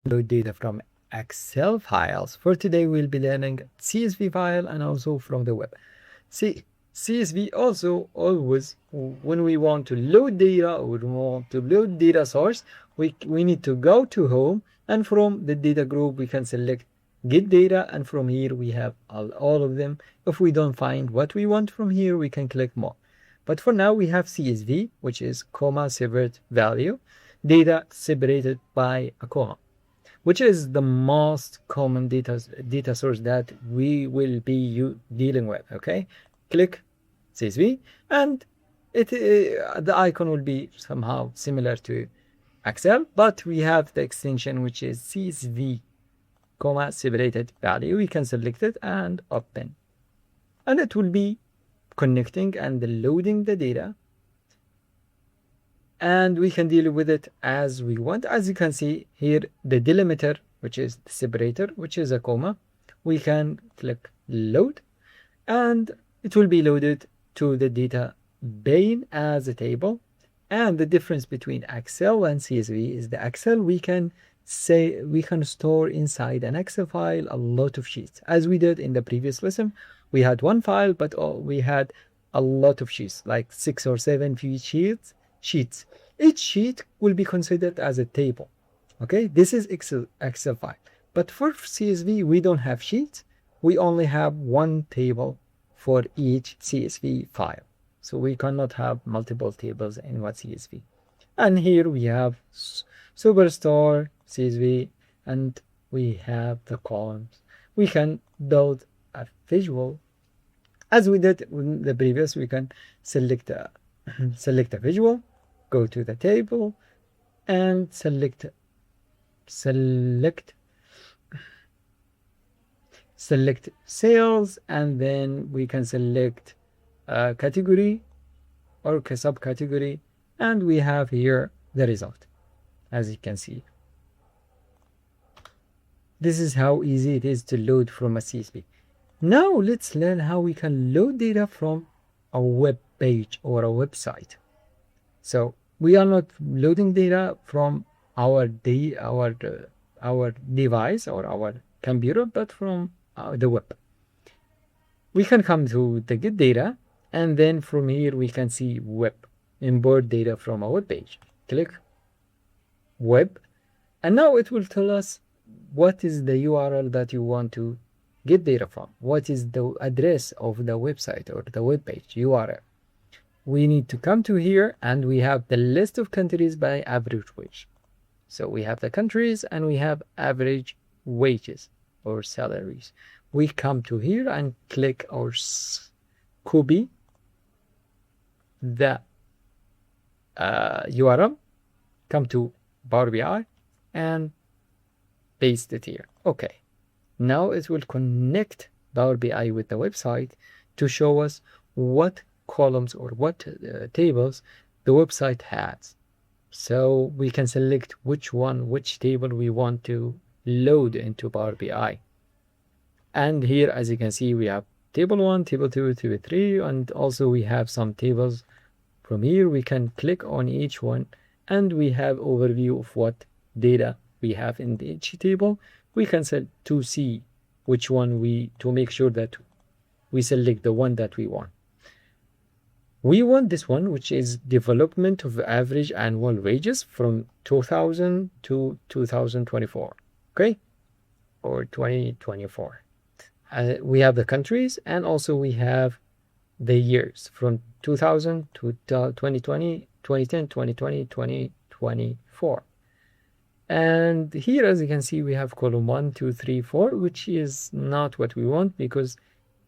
load data from Excel files. For today, we'll be learning CSV file and also from the web. See, CSV also always, when we want to load data or we want to load data source, we need to go to home, and from the data group, we can select get data, and from here we have all of them. If we don't find what we want from here, we can click more. But for now, we have CSV, which is comma separate value, data separated by a comma, which is the most common data source that we will be dealing with. Okay, click CSV, and the icon will be somehow similar to Excel, but we have the extension which is CSV comma separated value. We can select it and open, and it will be connecting and loading the data, and we can deal with it as we want. As you can see here, the delimiter, which is the separator, which is a comma, we can click load, and it will be loaded to the data pane as a table. And the difference between Excel and CSV is the Excel we can store inside an Excel file a lot of sheets. As we did in the previous lesson, we had one file, but we had a lot of sheets, like 6 or 7 sheets. Each sheet will be considered as a table. Okay, this is Excel file. But for CSV, we don't have sheets. We only have one table for each CSV file. So we cannot have multiple tables in one CSV. And here we have Superstore CSV, and we have the columns. We can build a visual. As we did in the previous, we can select a visual, go to the table, and select sales, and then we can select a category or a subcategory, and we have here the result, as you can see. This is how easy it is to load from a CSV. Now let's learn how we can load data from a web page or a website. So we are not loading data from our device or our computer, but from the web. We can come to the get data, and then from here we can see web, import data from a web page. Click web, and now it will tell us what is the URL that you want to get data from, what is the address of the website or the web page URL. We need to come to here, and we have the list of countries by average wage. So we have the countries and we have average wages or salaries. We come to here and click or copy the URL, come to Power BI and paste it here. Okay, now it will connect Power BI with the website to show us what columns or what tables the website has. So we can select which table we want to load into Power BI. And here, as you can see, we have table 1, table 2, table 3, and also we have some tables. From here, we can click on each one, and we have overview of what data we have in each table. We can set to see which one to make sure that we select the one that we want. We want this one, which is development of average annual wages from 2000 to 2024, okay, or 2024. We have the countries, and also we have the years from 2000 to 2020, 2010, 2020, 2024. And here, as you can see, we have column 1, 2, 3, 4, which is not what we want because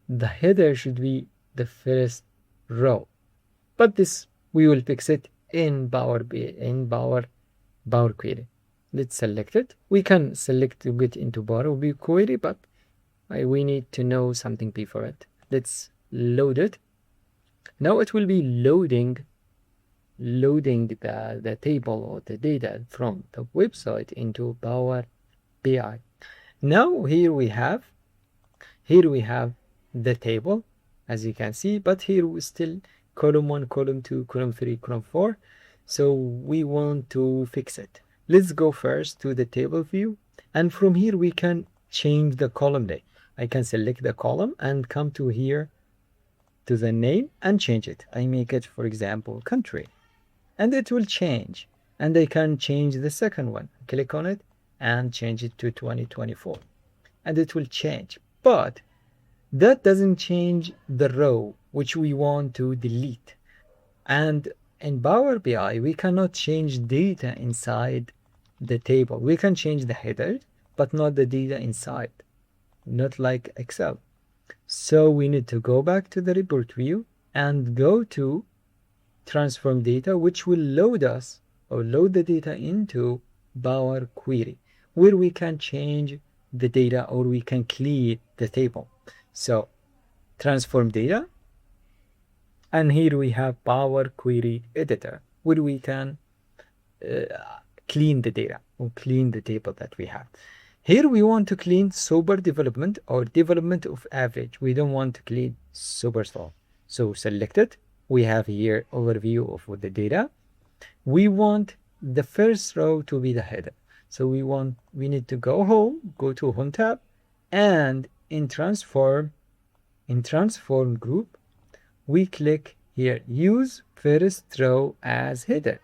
the header should be the first row. But this, we will fix it in Power Query. Let's select it. We can select to get into Power Query, but we need to know something before it. Let's load it. Now it will be loading the table or the data from the website into Power BI. Now here we have the table, as you can see, but here we still column 1, column 2, column 3, column 4. So we want to fix it. Let's go first to the table view And from here, we can change the column name. I can select the column and come to here to the name and change it. I make it, for example, country, and it will change. And I can change the second one. Click on it and change it to 2024, and it will change. But that doesn't change the row which we want to delete. And in Power BI, we cannot change data inside the table. We can change the header, but not the data inside, not like Excel. So we need to go back to the report view and go to transform data, which will load us or load the data into Power Query, where we can change the data or we can clean the table. So transform data, and here we have Power Query Editor, where we can clean the data or clean the table that we have. Here we want to clean sober development or development of average. We don't want to clean super slow. So select it. We have here overview of the data. We want the first row to be the header. So we need to go home, go to Home tab, and in transform group, we click here, use first row as header,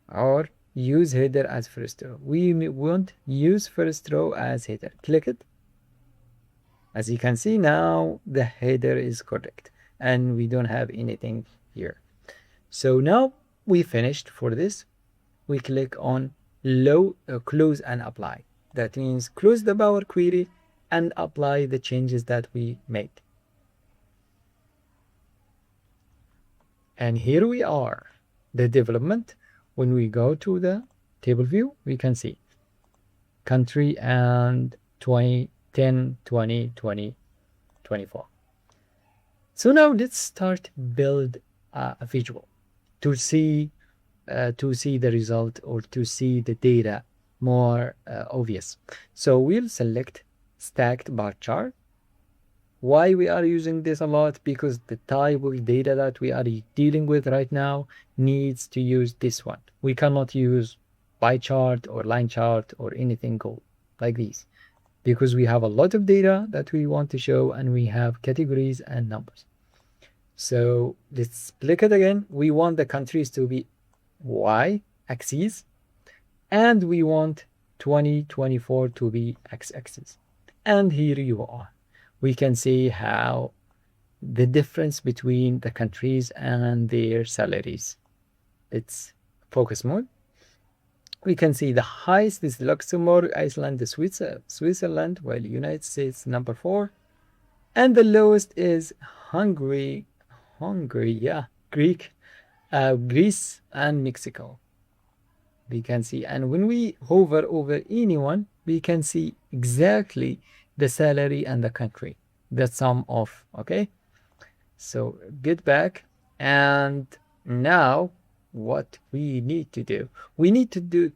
or use header as first row. We want use first row as header. Click it. As you can see now, the header is correct and we don't have anything here. So now we finished for this. We click on close and apply. That means close the Power Query and apply the changes that we made. And here we are, the development. When we go to the table view, we can see country and 2010, 20, 20, 24. So now let's start build a visual to see the result or to see the data more obvious. So we'll select stacked bar chart. Why we are using this a lot? Because the type of data that we are dealing with right now needs to use this one. We cannot use pie chart or line chart or anything like these, because we have a lot of data that we want to show and we have categories and numbers. So let's click it again. We want the countries to be Y axis and we want 2024 to be X axis. And here you are. We can see how the difference between the countries and their salaries. It's focus mode. We can see the highest is Luxembourg, Iceland, Switzerland, while United States number 4. And the lowest is Hungary, Greece and Mexico. We can see, and when we hover over anyone, we can see exactly the salary and the country, the sum of. Okay, so get back, and now what we need to do,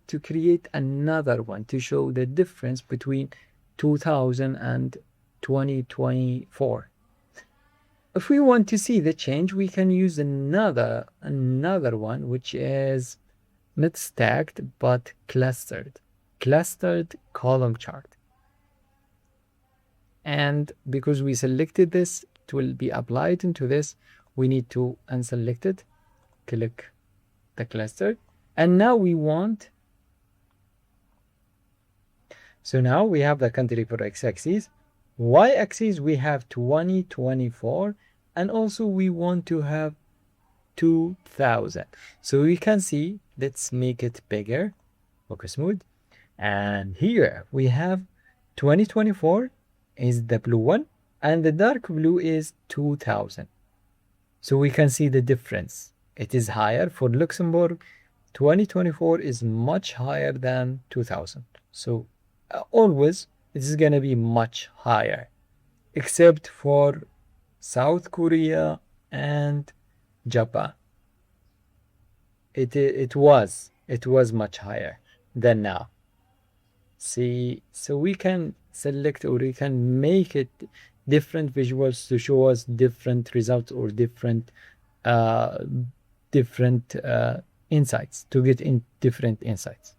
to create another one to show the difference between 2000 and 2024. If we want to see the change, we can use another one, which is not stacked but clustered column chart. And because we selected this, it will be applied into this. We need to unselect it, click the cluster, and now we want. So now we have the country for x-axis, y-axis we have 2024, and also we want to have 2000. So we can see, let's make it bigger, focus mode, and here we have 2024 is the blue one and the dark blue is 2000. So we can see the difference. It is higher for Luxembourg. 2024 is much higher than 2000. So always it is going to be much higher, except for South Korea and Japan. It was much higher than now. See, so we can select or we can make it different visuals to show us different results or different insights, to get in different insights.